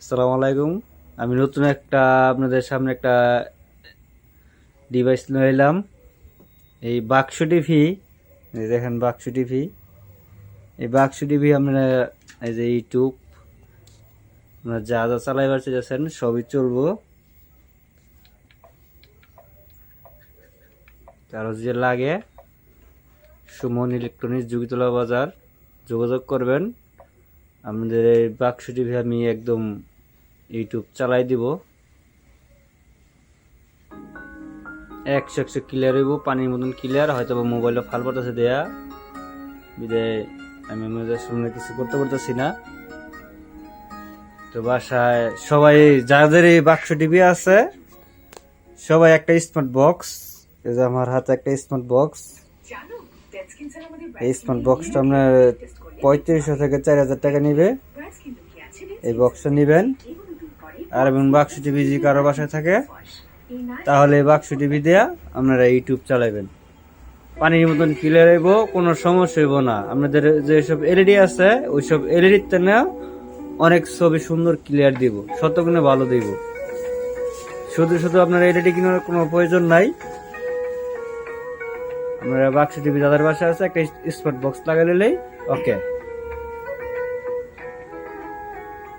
আসসালামু আলাইকুম। আমি নতুন আপনাদের সামনে একটা ডিভাইস নিয়ে এলাম। এই বাক্স টিভি, এই দেখেন বাক্স টিভি। এই বাক্স টিভি আমরা এই যে ইউটিউব আপনারা যা যা চালাইবার চাইছেন সবই চলবো। কারো যে লাগে সুমন ইলেকট্রনিক্স জুগিতলা বাজার যোগাযোগ করবেন। আমাদের এই বাক্স টিভি আমি একদম ইউটিউব চালাই দিব, 100 ক্লিয়ার হইব, পানির মতন ক্লিয়ার। হয়তো বা মোবাইলটা ফাল পড়তেছে দেয়া বিদায় আমি আমাদের সামনে কিছু করতে পারতেছি না। তো বাসায় সবাই যাদের এই বাক্স টিভি আছে সবাই একটা স্মার্ট বক্স, এই যে আমার হাতে একটা স্মার্ট বক্স। এই স্মার্ট বক্সটা আপনার 3500 থেকে 4000 টাকা নিবে। এই বক্সটা নিবেন। আর এবং বাক্স টিভি যদি কারো বাসায় থাকে তাহলে বাক্স টিভি দেয়া আপনারা ইউটিউব চালাবেন, পানির মতন ক্লিয়ার হইব, কোনো সমস্যা হইব না। আপনাদের যেসব এলইডি আছে ওইসব এলইডিতে না অনেক ছবি সুন্দর ক্লিয়ার দিব, শতগুণে ভালো দিব। শুধু শুধু আপনার এলইডি কেনার কোনো প্রয়োজন নাই। আপনারা বাক্স টিভি যাদের বাসায় আছে একটা স্মার্ট বক্স লাগাই নিলেই ওকে।